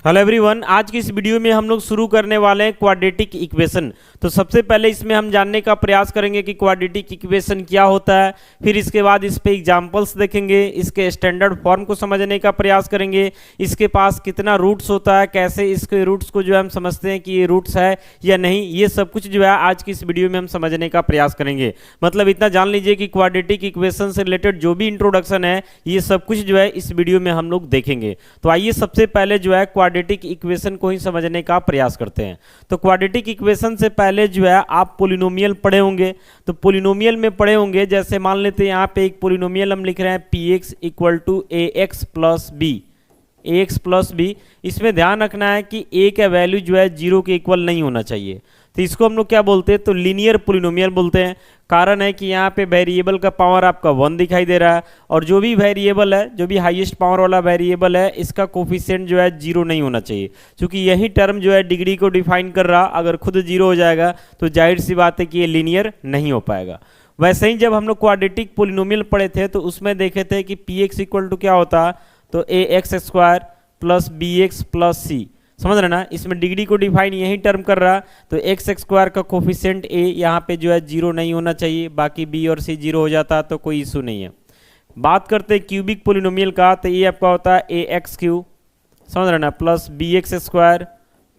Hello everyone, आज की इस वीडियो में हम लोग शुरू करने वाले हैं क्वाड्रेटिक इक्वेशन। तो सबसे पहले इसमें हम जानने का प्रयास करेंगे कि क्वाड्रेटिक इक्वेशन क्या होता है। फिर इसके बाद इस पे एग्जांपल्स देखेंगे, इसके स्टैंडर्ड फॉर्म को समझने का प्रयास करेंगे, इसके पास कितना रूट्स होता है, कैसे इसके रूट्स को जो है हम समझते हैं कि ये रूट्स है या नहीं, ये सब कुछ जो है आज की इस वीडियो में हम समझने का प्रयास करेंगे। मतलब इतना जान लीजिए कि क्वाड्रेटिक इक्वेशन से रिलेटेड जो भी इंट्रोडक्शन है ये सब कुछ जो है इस वीडियो में हम लोग देखेंगे। तो आइए सबसे पहले जो है क्वाड्रेटिक इक्वेशन को ही समझने का प्रयास करते हैं। तो क्वाड्रेटिक इक्वेशन से पहले जो है आप पोलिनोमियल पढ़े होंगे। तो पोलिनोमियल में पढ़े होंगे, जैसे मान लेते हैं यहाँ पे एक पोलिनोमियल हम लिख रहे हैं px equal to ax plus B, ax plus B. इसमें ध्यान रखना है कि a का वैल्यू जो है 0 के इक्वल नहीं होना चाहिए। तो इसको हम लोग क्या बोलते हैं, तो लीनियर पोलिनोमियल बोलते हैं। कारण है कि यहाँ पे वेरिएबल का पावर आपका 1 दिखाई दे रहा है, और जो भी वेरिएबल है, जो भी हाईएस्ट पावर वाला वेरिएबल है, इसका कोफिशिएंट जो है 0 नहीं होना चाहिए, क्योंकि यही टर्म जो है डिग्री को डिफाइन कर रहा। अगर खुद 0 हो जाएगा तो जाहिर सी बात है कि ये लीनियर नहीं हो पाएगा। वैसे ही जब हम लोग क्वाड्रेटिक पोलिनोमियल पढ़े थे तो उसमें देखे थे कि पी एक्स इक्वल टू क्या होता, तो a x square plus B x plus c. समझ रहे ना, इसमें डिग्री को डिफाइन यही टर्म कर रहा। तो एक्स स्क्वायर का कोफिशिएंट ए यहाँ पे जो है 0 नहीं होना चाहिए, बाकी बी और सी 0 हो जाता तो कोई इशू नहीं है। बात करते हैं क्यूबिक पोलिनोमियल का, तो ये आपका होता है ए एक्स क्यू, समझ रहे ना, plus B x square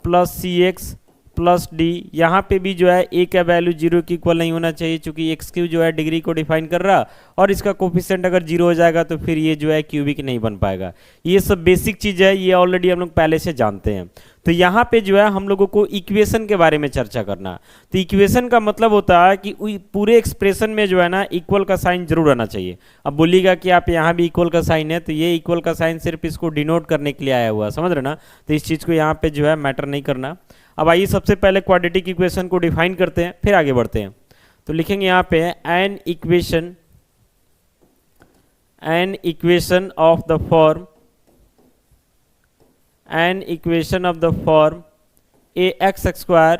plus c x plus d. यहाँ पे भी जो है ए का वैल्यू 0 के इक्वल नहीं होना चाहिए, क्योंकि एक्स क्यू जो है डिग्री को डिफाइन कर रहा, और इसका कोफिशिएंट अगर 0 हो जाएगा तो फिर ये जो है क्यूबिक नहीं बन पाएगा। ये सब बेसिक चीज़ है, ये ऑलरेडी हम लोग पहले से जानते हैं। तो यहाँ पे जो है हम लोगों को इक्वेशन के बारे में चर्चा करना। तो इक्वेशन का मतलब होता है कि पूरे एक्सप्रेशन में जो है ना इक्वल का साइन जरूर आना चाहिए। अब बोलिएगा कि आप यहाँ भी इक्वल का साइन है, तो ये इक्वल का साइन सिर्फ इसको डिनोट करने के लिए आया हुआ, समझ रहे ना। तो इस चीज़ को यहाँ पे जो है मैटर नहीं करना। अब आइए सबसे पहले क्वाड्रेटिक इक्वेशन को डिफाइन करते हैं, फिर आगे बढ़ते हैं। तो लिखेंगे यहाँ पे an equation of the form A x square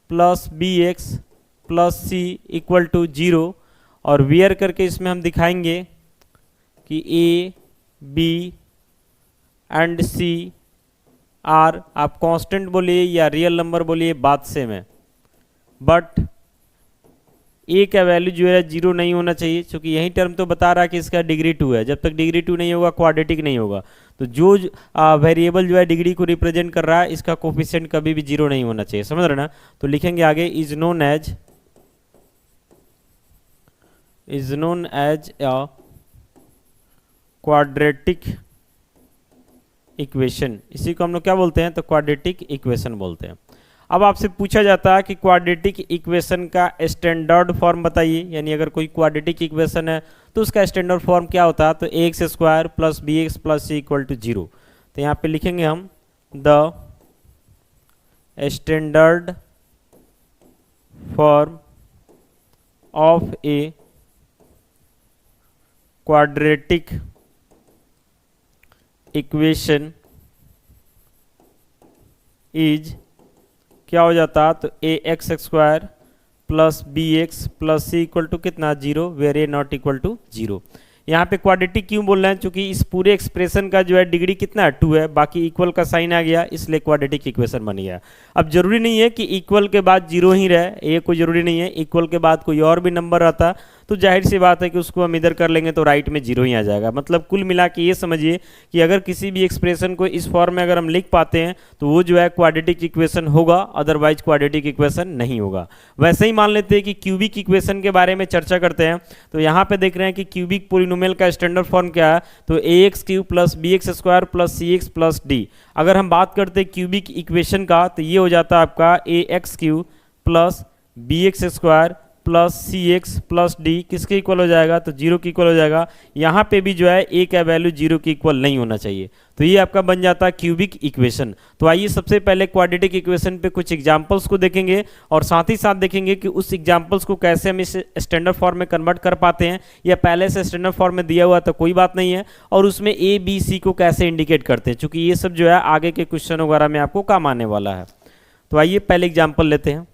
plus B x plus C equal to 0, और वेयर करके इसमें हम दिखाएंगे कि A B and C are, आप कांस्टेंट बोलिए या रियल नंबर बोलिए, बात सेम है। बट ए का वैल्यू जो है 0 नहीं होना चाहिए, क्योंकि यही टर्म तो बता रहा है कि इसका डिग्री 2 है। जब तक डिग्री 2 नहीं होगा क्वाड्रेटिक नहीं होगा। तो जो वेरिएबल जो है डिग्री को रिप्रेजेंट कर रहा है, इसका कोफिशिएंट कभी भी 0 नहीं होना चाहिए, समझ रहे ना। तो लिखेंगे आगे is known as a quadratic equation. इसी को हम लोग क्या बोलते हैं, तो क्वाड्रेटिक इक्वेशन बोलते हैं। अब आपसे पूछा जाता है कि क्वाड्रेटिक इक्वेशन का स्टैंडर्ड फॉर्म बताइए, यानी अगर कोई क्वाड्रेटिक इक्वेशन है तो उसका स्टैंडर्ड फॉर्म क्या होता है, तो a x square plus B x plus C equal to 0। तो यहाँ पे लिखेंगे हम the standard form of a quadratic equation is क्या हो जाता, तो a x square plus B x plus C equal to कितना 0, where a not equal to 0। यहाँ पे क्वाड्रेटिक क्यों बोल रहे हैं, क्योंकि इस पूरे एक्सप्रेशन का जो है डिग्री कितना है 2 है, बाकी इक्वल का साइन आ गया, इसलिए क्वाड्रेटिक इक्वेशन बन गया। अब जरूरी नहीं है कि इक्वल के बाद 0 ही रहे, ये कोई जरूरी नहीं है। इक्वल के बाद कोई और भी नंबर रहता तो जाहिर सी बात है कि उसको हम इधर कर लेंगे तो राइट में 0 ही आ जाएगा। मतलब कुल मिला के ये समझिए कि अगर किसी भी एक्सप्रेशन को इस फॉर्म में अगर हम लिख पाते हैं तो वो जो है क्वाड्रेटिक इक्वेशन होगा, अदरवाइज क्वाड्रेटिक इक्वेशन नहीं होगा। वैसे ही मान लेते हैं कि क्यूबिक इक्वेशन के बारे में चर्चा करते हैं। तो यहाँ पे देख रहे हैं कि क्यूबिक पोलिनोमियल का स्टैंडर्ड फॉर्म क्या है, तो a x cube plus B x square plus c x plus d. अगर हम बात करते हैं क्यूबिक इक्वेशन का, तो ये हो जाता है आपका a x cube plus B x square plus c x plus d, किसके इक्वल हो जाएगा, तो 0 के इक्वल हो जाएगा। यहाँ पे भी जो है ए का वैल्यू 0 के इक्वल नहीं होना चाहिए। तो ये आपका बन जाता है क्यूबिक इक्वेशन। तो आइए सबसे पहले क्वाड्रेटिक इक्वेशन पे कुछ एग्जांपल्स को देखेंगे, और साथ ही साथ देखेंगे कि उस एग्जांपल्स को कैसे हम इस स्टैंडर्ड फॉर्म में कन्वर्ट कर पाते हैं, या पहले से स्टैंडर्ड फॉर्म में दिया हुआ तो कोई बात नहीं है, और उसमें ए बी सी को कैसे इंडिकेट करते हैं, क्योंकि ये सब जो है आगे के क्वेश्चन वगैरह में आपको काम आने वाला है। तो आइए पहले एग्जाम्पल लेते हैं।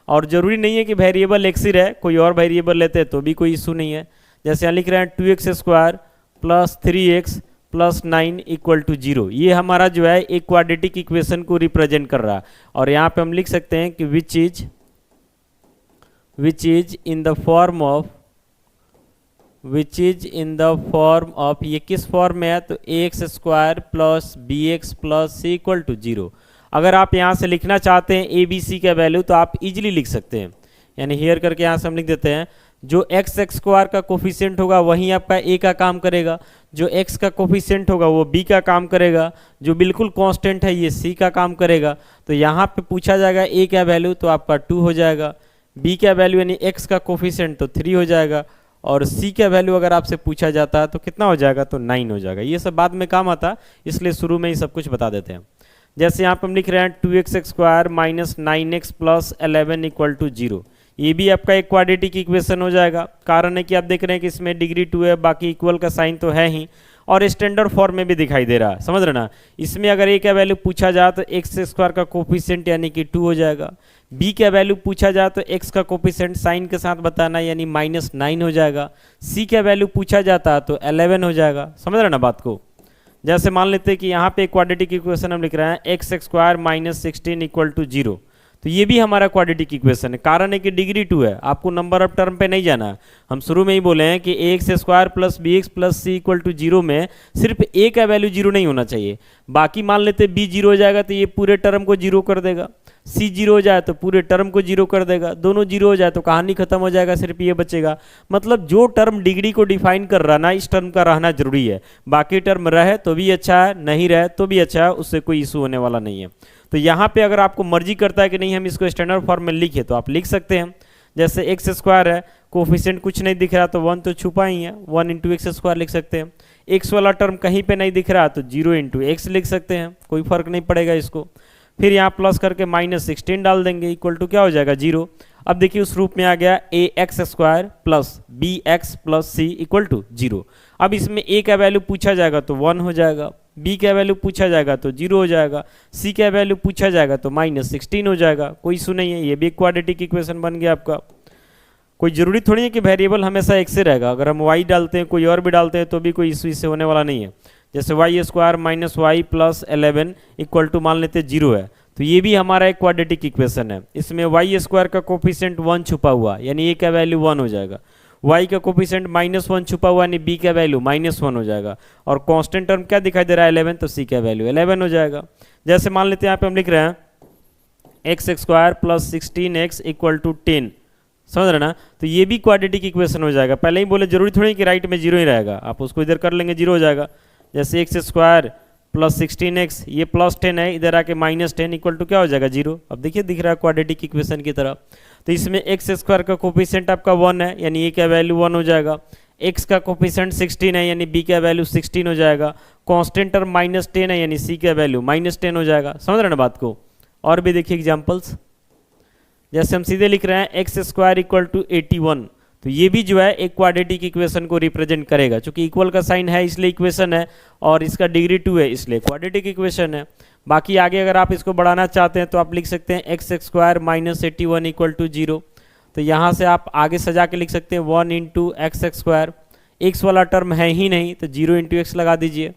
और जरूरी नहीं है कि वेरिएबल एक्स ही रहे, कोई और वेरिएबल लेते हैं तो भी कोई इशू नहीं है। जैसे यहाँ लिख रहे हैं 2x² plus 3x plus 9 equal to 0। ये हमारा जो है एक क्वाड्रेटिक इक्वेशन को रिप्रेजेंट कर रहा है। और यहाँ पे हम लिख सकते हैं कि which is in the form of ये किस फॉर्म में है, तो ax² plus bx plus c equal to 0। अगर आप यहाँ से लिखना चाहते हैं a b c का वैल्यू तो आप इजीली लिख सकते हैं, यानी हेयर करके यहाँ से हम लिख देते हैं जो x² का कोफिशिएंट होगा वही आपका a का काम करेगा, जो x का कोफिशिएंट होगा वो b का काम करेगा, जो बिल्कुल कांस्टेंट है ये c का काम करेगा। तो यहाँ पे पूछा जाएगा a का वैल्यू तो आपका 2 हो जाएगा, b का वैल्यू यानी x का कोफिशिएंट तो 3 हो जाएगा, और c का वैल्यू अगर आपसे पूछा जाता है तो कितना हो जाएगा, तो 9 हो जाएगा। ये सब बाद में काम आता, इसलिए शुरू में ही सब कुछ बता देते हैं। जैसे यहाँ पे हम लिख रहे हैं 2x² minus 9x plus 11 equal to 0। ये भी आपका एक क्वाड्रेटिक इक्वेशन हो जाएगा। कारण है कि आप देख रहे हैं कि इसमें डिग्री 2 है, बाकी इक्वल का साइन तो है ही, और स्टैंडर्ड फॉर्म में भी दिखाई दे रहा है, समझ रहे ना। इसमें अगर a का वैल्यू पूछा जाए तो x² का कोफिशिएंट यानी कि 2 हो जाएगा, b का वैल्यू पूछा जाए तो x का कोफिशिएंट साइन के साथ बताना यानी -9 हो जाएगा, c का वैल्यू पूछा जाता है तो 11 हो जाएगा, समझ रहे ना बात को। जैसे मान लेते हैं कि यहाँ पे क्वाड्रेटिक इक्वेशन हम लिख रहे हैं x² माइनस 16 इक्वल टू 0। तो ये भी हमारा क्वाड्रेटिक इक्वेशन है। कारण है कि डिग्री 2 है, आपको नंबर ऑफ टर्म पे नहीं जाना है। हम शुरू में ही बोले हैं कि ax² plus bx plus c equal to 0 में सिर्फ a का वैल्यू 0 नहीं होना चाहिए, बाकी मान लेते b 0 हो जाएगा तो ये पूरे टर्म को 0 कर देगा, c 0 हो जाए तो पूरे टर्म को 0 कर देगा, दोनों 0 हो जाए तो कहानी खत्म हो जाएगा, सिर्फ ये बचेगा। मतलब जो टर्म डिग्री को डिफाइन कर रहा ना, इस टर्म का रहना जरूरी है। बाकी टर्म रहे तो भी अच्छा है, नहीं रहे तो भी अच्छा है, उससे कोई इशू होने वाला नहीं है। तो यहाँ पे अगर आपको मर्जी करता है कि नहीं हम इसको स्टैंडर्ड फॉर्म में लिखे तो आप लिख सकते हैं। जैसे x² है, कोफिशिएंट कुछ नहीं दिख रहा तो 1 तो छुपा ही है, 1 इंटू x² लिख सकते हैं। x वाला टर्म कहीं पे नहीं दिख रहा तो 0 इंटू x लिख सकते हैं, कोई फर्क नहीं पड़ेगा इसको। फिर यहाँ प्लस करके -16 डाल देंगे, इक्वल टू क्या हो जाएगा 0। अब देखिए उस रूप में आ गया ax² plus bx plus c equal to 0। अब इसमें a का वैल्यू पूछा जाएगा तो 1 हो जाएगा, b का वैल्यू पूछा जाएगा तो 0 हो जाएगा, c का वैल्यू पूछा जाएगा तो -16 हो जाएगा, कोई इशू नहीं है। ये भी क्वाड्रेटिक इक्वेशन बन गया आपका। कोई जरूरी थोड़ी है कि वेरिएबल हमेशा एक से रहेगा, अगर हम y डालते हैं कोई और भी डालते हैं तो भी कोई इशू इससे होने वाला नहीं है। जैसे y² minus y plus 11 equal to मान लेते 0 है, तो ये भी हमारा एक क्वाड्रेटिक इक्वेशन है। इसमें y² का कोफिशिएंट 1 छुपा हुआ यानी a का वैल्यू 1 हो जाएगा, y का कोफिशिएंट -1 छुपा हुआ यानी b का वैल्यू -1 हो जाएगा, और कांस्टेंट टर्म क्या दिखाई दे रहा है 11, तो c का वैल्यू 11 हो जाएगा। जैसे मान लेते हैं यहाँ पे हम लिख रहे हैं x² plus 16x equal to 10, समझ रहे ना। तो ये भी क्वाड्रेटिक इक्वेशन हो जाएगा। पहले ही बोले जरूरी थोड़ी कि राइट में 0 ही रहेगा, आप उसको इधर कर लेंगे 0 हो जाएगा। जैसे x² प्लस 16x ये प्लस 10 है, इधर आके -10 इक्वल टू क्या हो जाएगा 0। अब देखिए दिख रहा है क्वाड्रेटिक इक्वेशन की तरह। तो इसमें x² का कोफिशिएंट आपका 1 है यानी a का वैल्यू 1 हो जाएगा, x का कोफिशिएंट 16 है यानी b का वैल्यू 16 हो जाएगा, कांस्टेंट टर्म -10 है यानी c का वैल्यू -10 हो जाएगा, समझ रहे ना बात को। और भी देखिए एग्जाम्पल्स, जैसे हम सीधे लिख रहे हैं x² इक्वल टू 81, तो ये भी जो है एक क्वाड्रेटिक इक्वेशन को रिप्रेजेंट करेगा। चूंकि इक्वल का साइन है इसलिए इक्वेशन है, और इसका डिग्री 2 है इसलिए क्वाड्रेटिक इक्वेशन है। बाकी आगे अगर आप इसको बढ़ाना चाहते हैं तो आप लिख सकते हैं x² माइनस 81 इक्वल टू 0। तो यहाँ से आप आगे सजा के लिख सकते हैं 1 इंटू x², x वाला टर्म है ही नहीं तो 0 इंटू एक्स लगा दीजिए,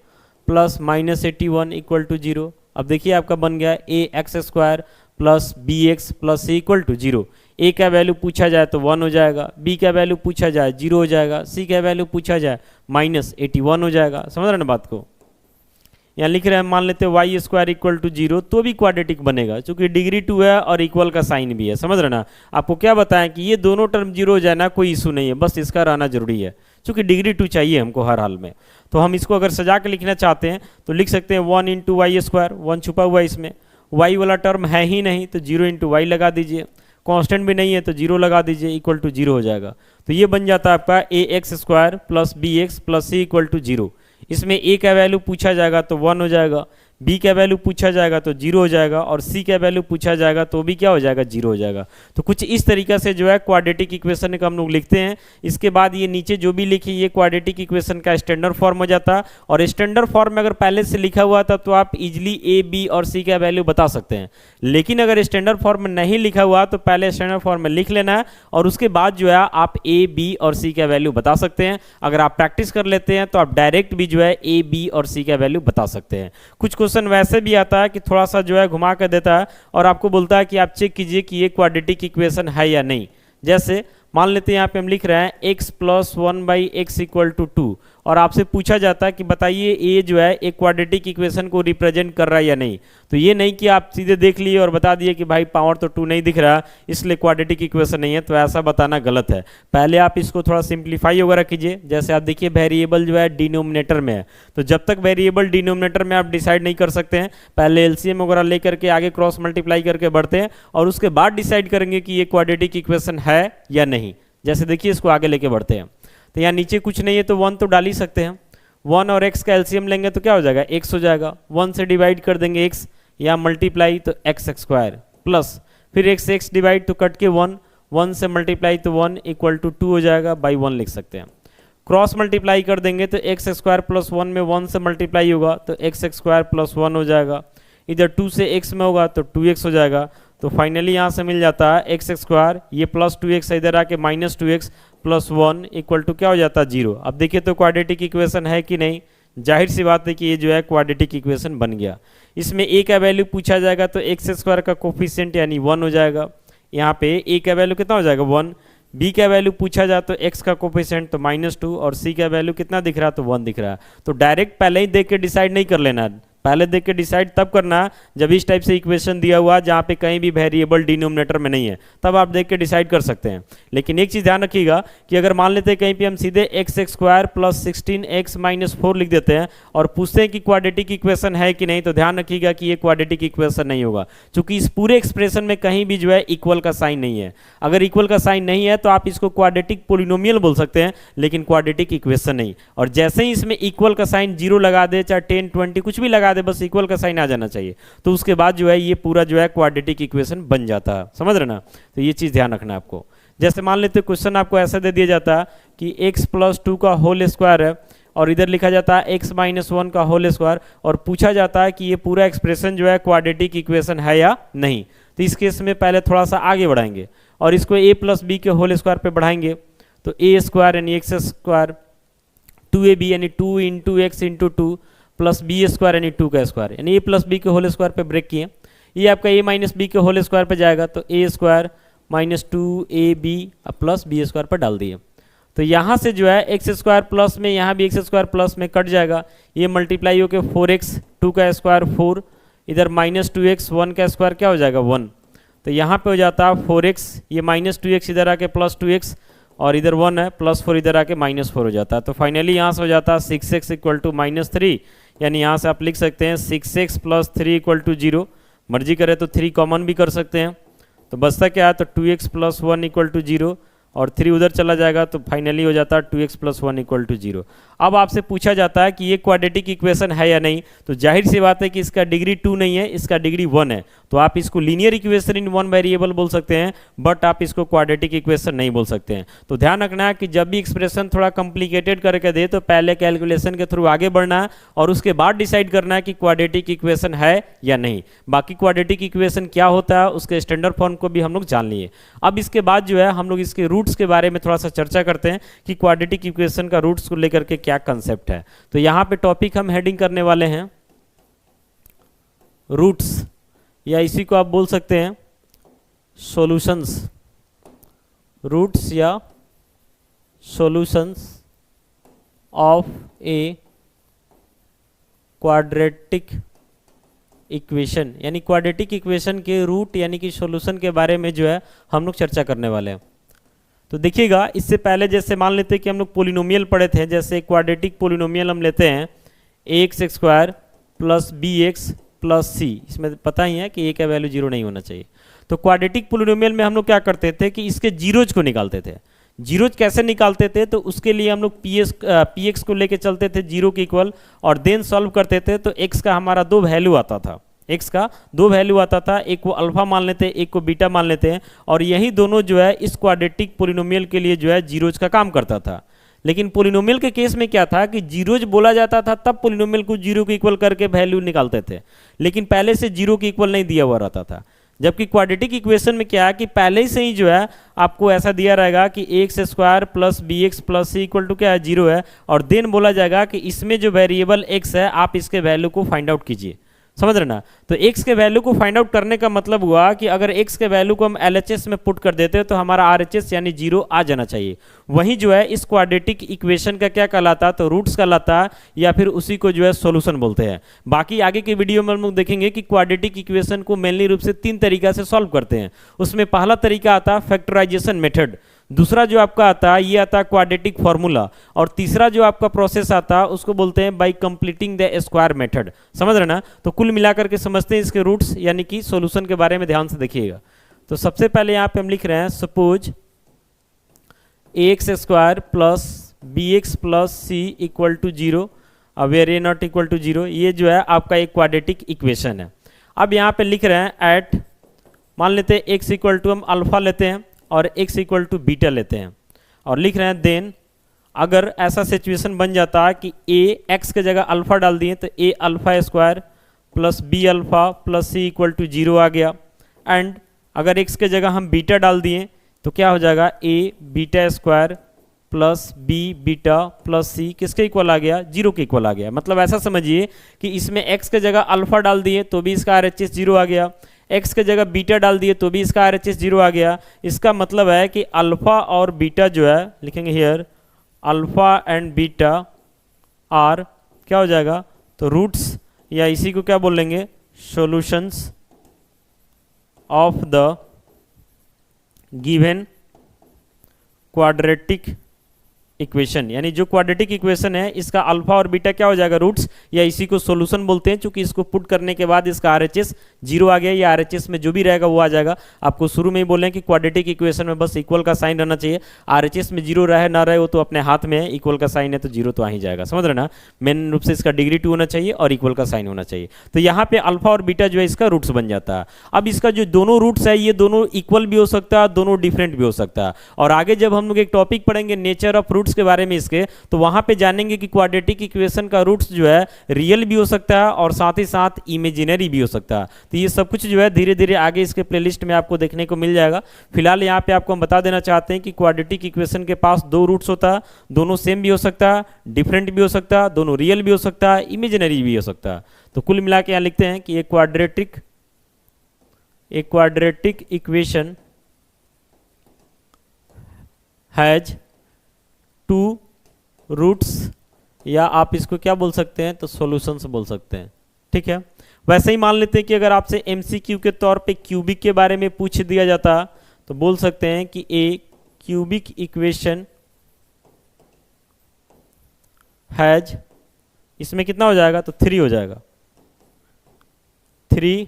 प्लस -81 इक्वल टू 0। अब देखिए आपका बन गया ax² plus bx plus c equal to 0। a का वैल्यू पूछा जाए तो 1 हो जाएगा, b का वैल्यू पूछा जाए 0 हो जाएगा, c का वैल्यू पूछा जाए -81 हो जाएगा, समझ रहे ना बात को। यहाँ लिख रहे हैं मान लेते हैं y² इक्वल टू 0, तो भी क्वाड्रेटिक बनेगा क्योंकि डिग्री 2 है और इक्वल का साइन भी है, समझ रहे ना। आपको क्या बताएं कि ये दोनों टर्म 0 हो जाए ना, कोई इशू नहीं है, बस इसका रहना जरूरी है क्योंकि डिग्री 2 चाहिए हमको हर हाल में। तो हम इसको अगर सजा के लिखना चाहते हैं तो लिख सकते हैं 1 इंटू y², 1 छुपा हुआ है इसमें, y वाला टर्म है ही नहीं तो 0 इंटू वाई लगा दीजिए, कांस्टेंट भी नहीं है तो 0 लगा दीजिए, इक्वल टू 0 हो जाएगा। तो ये बन जाता है आपका ax² plus bx plus c equal to 0। इसमें a का वैल्यू पूछा जाएगा तो 1 हो जाएगा, बी का वैल्यू पूछा जाएगा तो जीरो हो जाएगा, और सी का वैल्यू पूछा जाएगा तो भी क्या हो जाएगा, जीरो हो जाएगा। तो कुछ इस तरीके से जो है क्वाड्रेटिक इक्वेशन का हम लोग लिखते हैं। इसके बाद ये नीचे जो भी लिखी ये क्वाड्रेटिक इक्वेशन का स्टैंडर्ड फॉर्म हो जाता है, और स्टैंडर्ड फॉर्म में अगर पहले से लिखा हुआ था तो आप इजिली ए बी और सी का वैल्यू बता सकते हैं। लेकिन अगर स्टैंडर्ड फॉर्म में नहीं लिखा हुआ तो पहले स्टैंडर्ड फॉर्म में लिख लेना है, और उसके बाद जो है आप ए बी और सी का वैल्यू बता सकते हैं। अगर आप प्रैक्टिस कर लेते हैं तो आप डायरेक्ट भी जो है ए बी और सी का वैल्यू बता सकते हैं। कुछ क्वेश्चन वैसे भी आता है कि थोड़ा सा जो है घुमा कर देता है और आपको बोलता है कि आप चेक कीजिए कि ये क्वाड्रेटिक इक्वेशन है या नहीं। जैसे मान लेते हैं यहाँ पे हम लिख रहे हैं x plus 1/x equal to 2, और आपसे पूछा जाता है कि बताइए ये जो है एक क्वाड्रेटिक इक्वेशन को रिप्रेजेंट कर रहा है या नहीं। तो ये नहीं कि आप सीधे देख लिए और बता दिए कि भाई पावर तो 2 नहीं दिख रहा इसलिए क्वाड्रेटिक इक्वेशन नहीं है, तो ऐसा बताना गलत है। पहले आप इसको थोड़ा सिंप्लीफाई वगैरह कीजिए। जैसे आप देखिए वेरिएबल जो है डिनोमिनेटर में है, तो जब तक वेरिएबल डिनोमिनेटर में आप डिसाइड नहीं कर सकते हैं, पहले एलसीएम वगैरह लेकर के आगे क्रॉस मल्टीप्लाई करके बढ़ते हैं और उसके बाद डिसाइड करेंगे कि ये क्वाड्रेटिक इक्वेशन है या नहीं। जैसे देखिए इसको आगे लेके बढ़ते हैं, तो यहाँ नीचे कुछ नहीं है तो 1 तो डाल ही सकते हैं। 1 और x का एलसीएम लेंगे तो क्या हो जाएगा, x हो जाएगा। 1 से डिवाइड कर देंगे x, या मल्टीप्लाई तो x स्क्वायर, प्लस फिर x डिवाइड तो कट के 1 से मल्टीप्लाई तो 1 इक्वल टू 2 हो जाएगा, बाई 1 लिख सकते हैं। क्रॉस मल्टीप्लाई कर देंगे तो x स्क्वायर प्लस 1 में 1 से मल्टीप्लाई होगा तो x स्क्वायर प्लस 1 हो जाएगा। इधर 2 से x में होगा तो 2x हो जाएगा। तो फाइनली यहाँ से मिल जाता है x स्क्वायर, ये प्लस 2x इधर आके minus 2x plus 1 equal to क्या हो जाता है, 0। अब देखिए तो क्वाड्रेटिक इक्वेशन है कि नहीं, जाहिर सी बात है कि ये जो है क्वाड्रेटिक इक्वेशन बन गया। इसमें a का वैल्यू पूछा जाएगा तो x स्क्वायर का कोफिशिएंट यानी 1 हो जाएगा। यहाँ पे a का वैल्यू कितना हो जाएगा, 1। b का वैल्यू पूछा जाए तो x का कोफिशिएंट तो -2, और c का वैल्यू कितना दिख रहा है, तो 1 दिख रहा है। तो डायरेक्ट पहले ही देख के डिसाइड नहीं कर लेना, पहले देख के डिसाइड तब करना जब इस टाइप से इक्वेशन दिया हुआ जहाँ पे कहीं भी वेरिएबल डिनोमिनेटर में नहीं है, तब आप देख के डिसाइड कर सकते हैं। लेकिन एक चीज़ ध्यान रखिएगा कि अगर मान लेते हैं कहीं पे हम सीधे x square plus 16x minus 4 लिख देते हैं और पूछते हैं कि क्वाड्रेटिक इक्वेशन है कि नहीं, तो ध्यान रखिएगा कि ये क्वाड्रेटिक इक्वेशन नहीं होगा, क्योंकि इस पूरे एक्सप्रेशन में कहीं भी जो है इक्वल का साइन नहीं है। अगर इक्वल का साइन नहीं है तो आप इसको क्वाड्रेटिक पोलिनोमियल बोल सकते हैं, लेकिन क्वाड्रेटिक इक्वेशन नहीं। और जैसे ही इसमें इक्वल का साइन 0 लगा दे, चाहे 10 20 कुछ भी लगा दे, बस इक्वल का साइन आ जाना चाहिए, तो उसके बाद जो है ये पूरा जो है क्वाड्रेटिक इक्वेशन बन जाता है। समझ रहे ना, तो ये चीज़ ध्यान रखना है आपको। जैसे मान लेते क्वेश्चन आपको ऐसा दे दिया जाता है कि x प्लस 2 का होल स्क्वायर है, और इधर लिखा जाता है x माइनस 1 का होल स्क्वायर, और पूछा जाता है कि ये पूरा एक्सप्रेशन जो है क्वाड्रेटिक इक्वेशन है या नहीं। तो इस केस में पहले थोड़ा सा आगे बढ़ाएंगे और इसको a प्लस बी के होल स्क्वायर पे बढ़ाएंगे, तो a स्क्वायर यानी x स्क्वायर 2ab यानी 2 into X into 2 plus B square यानी 2 का स्क्वायर, यानी a प्लस बी के होल स्क्वायर पे ब्रेक किए। ये आपका a माइनस बी के होल स्क्वायर पे जाएगा, तो a square minus 2ab plus B square पर डाल दिए। तो यहाँ से जो है एक्स स्क्वायर प्लस में यहाँ भी एक्स स्क्वायर प्लस में कट जाएगा, ये मल्टीप्लाई होकर 4x 2 का स्क्वायर 4, इधर माइनस 2x 1 का स्क्वायर क्या हो जाएगा 1। तो यहाँ पे हो जाता है 4x, ये माइनस 2x इधर आके प्लस 2x, और इधर 1 है प्लस 4 इधर आके -4 हो जाता है। तो फाइनली यहाँ से हो जाता है 6x इक्वल टू -3, यानी यहाँ से आप लिख सकते हैं 6x प्लस 3 इक्वल टू 0। मर्जी करे तो 3 कॉमन भी कर सकते हैं, तो बचता क्या है, तो 2x प्लस 1 इक्वल टू 0, और 3 उधर चला जाएगा, तो फाइनली हो जाता है 2x प्लस 1 इक्वल टू 0। अब आपसे पूछा जाता है कि ये क्वाड्रेटिक इक्वेशन है या नहीं, तो जाहिर सी बात है कि इसका डिग्री 2 नहीं है, इसका डिग्री 1 है, तो आप इसको लीनियर इक्वेशन इन 1 वेरिएबल बोल सकते हैं, बट आप इसको क्वाड्रेटिक इक्वेशन नहीं बोल सकते हैं। तो ध्यान रखना है कि जब भी एक्सप्रेशन थोड़ा कॉम्प्लिकेटेड करके दे तो पहले कैलकुलेशन के थ्रू आगे बढ़ना है और उसके बाद डिसाइड करना है कि क्वाड्रेटिक इक्वेशन है या नहीं। बाकी क्वाड्रेटिक इक्वेशन क्या होता है उसके स्टैंडर्ड फॉर्म को भी हम लोग जान लिए। अब इसके बाद जो है हम लोग इसके रूट्स के बारे में थोड़ा सा चर्चा करते हैं कि क्वाड्रेटिक इक्वेशन का रूट्स को लेकर के क्या कंसेप्ट है। तो यहाँ पे टॉपिक हम हेडिंग करने वाले हैं रूट्स, या इसी को आप बोल सकते हैं सॉल्यूशंस, रूट्स या solutions of a quadratic equation, यानी क्वाड्रेटिक इक्वेशन के रूट यानी कि सॉल्यूशन के बारे में जो है हम लोग चर्चा करने वाले हैं। तो देखिएगा, इससे पहले जैसे मान लेते हैं कि हम लोग पोलिनोमियल पढ़े थे, जैसे क्वाड्रेटिक पोलिनोमियल हम लेते हैं ax square plus bx plus c, इसमें पता ही है कि a का वैल्यू 0 नहीं होना चाहिए। तो क्वाड्रेटिक पोलिनोमियल में हम लोग क्या करते थे कि इसके जीरोज को निकालते थे। जीरोज कैसे निकालते थे, तो उसके लिए हम लोग पी एक्स को लेके चलते थे जीरो के इक्वल और देन सॉल्व करते थे। तो एक्स का हमारा दो वैल्यू आता था, एक्स का दो वैल्यू आता था, एक को अल्फा मान लेते हैं, एक को बीटा मान लेते हैं, और यही दोनों जो है इस क्वाड्रेटिक पोलिनोमियल के लिए जो है जीरोज का काम करता था। लेकिन पोलिनोमियल के केस में क्या था कि जीरोज बोला जाता था तब पोलिनोमियल को जीरो के इक्वल करके वैल्यू निकालते थे, लेकिन पहले से जीरो के इक्वल नहीं दिया हुआ रहता था। जबकि क्वाड्रेटिक इक्वेशन में क्या है कि पहले से ही जो है आपको ऐसा दिया रहेगा कि X square plus B x plus C equal to क्या है, जीरो है, और देन बोला जाएगा कि इसमें जो वेरिएबल एक्स है आप इसके वैल्यू को फाइंड आउट कीजिए। समझ रहे ना। तो x के वैल्यू को फाइंड आउट करने का मतलब हुआ कि अगर x के वैल्यू को हम LHS में पुट कर देते तो हमारा RHS यानी जीरो आ जाना चाहिए। वही जो है इस क्वाड्रेटिक इक्वेशन का क्या कहलाता, तो रूट्स कहलाता, या फिर उसी को जो है सॉल्यूशन बोलते हैं। बाकी आगे की वीडियो में हम लोग देखेंगे कि क्वाड्रेटिक इक्वेशन को मेनली रूप से तीन तरीका से सॉल्व करते हैं। उसमें पहला तरीका आता है फैक्टराइजेशन मेथड, दूसरा जो आपका आता है ये आता है क्वाड्रेटिक फॉर्मूला, और तीसरा जो आपका प्रोसेस आता है उसको बोलते हैं bye completing the square method. समझ रहे ना। तो कुल मिलाकर के समझते हैं इसके रूट्स यानी कि सॉल्यूशन के बारे में ध्यान से देखिएगा। तो सबसे पहले यहाँ पे हम लिख रहे हैं suppose X square plus B x plus C equal to zero, where A not equal to zero, ये जो है आपका एक क्वाड्रेटिक इक्वेशन है। अब यहाँ पे लिख रहे हैं एट, मान लेते हैं एक्स इक्वल टू हम अल्फा लेते हैं और x इक्वल टू बीटा लेते हैं, और लिख रहे हैं देन अगर ऐसा सिचुएशन बन जाता है कि a x के जगह अल्फा डाल दिए तो a alpha square plus b alpha plus c equal to zero आ गया, एंड अगर x के जगह हम बीटा डाल दिए तो क्या हो जाएगा a beta square plus b beta plus c किसके इक्वल आ गया, जीरो के इक्वल आ गया। मतलब ऐसा समझिए कि इसमें x के जगह अल्फा डाल दिए तो भी इसका RHS जीरो आ गया, x के जगह बीटा डाल दिए तो भी इसका RHS जीरो आ गया। इसका मतलब है कि अल्फा और बीटा जो है, लिखेंगे here alpha and beta are क्या हो जाएगा, तो रूट्स या इसी को क्या बोलेंगे, solutions of the given quadratic equation. यानी जो क्वाड्रेटिक इक्वेशन है इसका अल्फा और बीटा क्या हो जाएगा, रूट्स, या इसी को सॉल्यूशन बोलते हैं, क्योंकि इसको पुट करने के बाद इसका RHS जीरो आ गया, या RHS में जो भी रहेगा वो आ जाएगा। आपको शुरू में ही बोले कि क्वाड्रेटिक इक्वेशन में बस इक्वल का साइन रहना चाहिए, RHS में जीरो रहे ना रहे वो तो अपने हाथ में है, इक्वल का साइन है तो जीरो तो आ ही जाएगा। समझ रहे ना। मेन रूप से इसका डिग्री 2 होना चाहिए और इक्वल का साइन होना चाहिए। तो यहाँ पे अल्फा और बीटा जो है इसका रूट्स बन जाता है। अब इसका जो दोनों रूट्स है ये दोनों इक्वल भी हो सकता है, दोनों डिफरेंट भी हो सकता है, और आगे जब हम लोग एक टॉपिक पढ़ेंगे नेचर ऑफ रूट्स के बारे में इसके, तो वहां पे जानेंगे कि क्वाड्रेटिक इक्वेशन का रूट्स जो है रियल भी हो सकता है और साथ ही साथ इमेजिनरी भी हो सकता है। तो ये सब कुछ जो है धीरे धीरे आगे इसके प्लेलिस्ट में आपको देखने को मिल जाएगा। फिलहाल यहाँ पे आपको हम बता देना चाहते हैं कि क्वाड्रेटिक इक्वेशन के पास दो रूट्स होता है, दोनों सेम भी हो सकता है, डिफरेंट भी हो सकता है, दोनों रियल भी हो सकता है, इमेजिनरी भी हो सकता है। तो कुल मिला के यहाँ लिखते हैं कि एक quadratic equation has two roots, या आप इसको क्या बोल सकते हैं, तो सॉल्यूशंस बोल सकते हैं। ठीक है। वैसे ही मान लेते हैं कि अगर आपसे MCQ के तौर पे क्यूबिक के बारे में पूछ दिया जाता तो बोल सकते हैं कि ए क्यूबिक इक्वेशन हैज, इसमें कितना हो जाएगा, तो 3 हो जाएगा, 3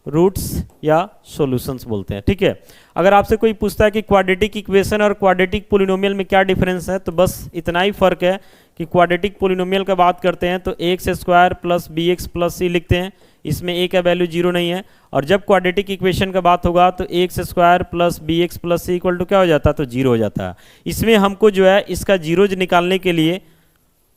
रूट्स या सॉल्यूशंस बोलते हैं। ठीक है। अगर आपसे कोई पूछता है कि क्वाड्रेटिक इक्वेशन और क्वाड्रेटिक पोलिनोमियल में क्या डिफरेंस है, तो बस इतना ही फर्क है कि क्वाड्रेटिक पोलिनोमियल का बात करते हैं तो x square plus B x plus c लिखते हैं, इसमें ए का वैल्यू जीरो नहीं है, और जब क्वाड्रेटिक इक्वेशन का बात होगा तो x square plus B x plus C equal to क्या हो जाता है, तो जीरो हो जाता है। इसमें हमको जो है इसका जीरोज निकालने के लिए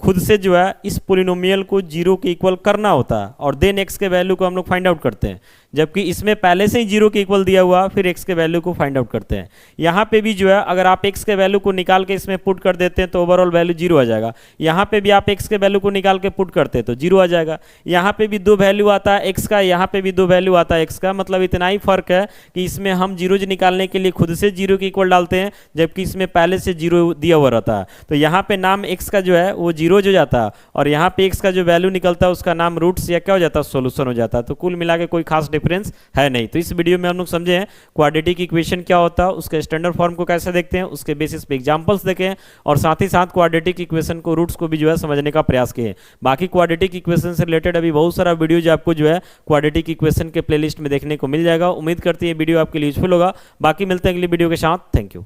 खुद से जो है इस पोलिनोमियल को जीरो के इक्वल करना होता है, और देन एक्स के वैल्यू को हम लोग फाइंड आउट करते हैं, जबकि इसमें पहले से ही जीरो के इक्वल दिया हुआ, फिर एक्स के वैल्यू को फाइंड आउट करते हैं। यहाँ पे भी जो है अगर आप एक्स के वैल्यू को निकाल के इसमें पुट कर देते हैं तो ओवरऑल वैल्यू जीरो आ जाएगा। यहाँ पे भी आप एक्स के वैल्यू को निकाल के पुट करते हैं तो जीरो आ जाएगा। यहाँ पे भी दो वैल्यू आता है एक्स का, यहाँ पे भी दो वैल्यू आता है एक्स का। मतलब इतना ही फर्क है कि इसमें हम जीरोज निकालने के लिए खुद से जीरो के इक्वल डालते हैं, जबकि इसमें पहले से जीरो दिया हुआ रहता है। तो यहाँ पे नाम एक्स का जो है वो जीरो हो जाता है, और यहाँ पे एक्स का जो वैल्यू निकलता है उसका नाम रूट्स या क्या हो जाता है, सॉल्यूशन हो जाता है। तो कुल मिला के कोई खास डिफरेंस है नहीं। तो इस वीडियो में हम लोग समझे हैं क्वाड्रेटिक इक्वेशन क्या होता है, उसके स्टैंडर्ड फॉर्म को कैसे देखते हैं, उसके बेसिस पे एग्जांपल्स देखें, और साथ ही साथ क्वाड्रेटिक इक्वेशन को रूट्स को भी जो है समझने का प्रयास किए। बाकी क्वाड्रेटिक इक्वेशन से रिलेटेड अभी बहुत सारा वीडियो जो आपको जो है क्वाड्रेटिक इक्वेशन के प्लेलिस्ट में देखने को मिल जाएगा। उम्मीद करती है वीडियो आपके लिए यूजफुल होगा। बाकी मिलते हैं अगली वीडियो के साथ। Thank you.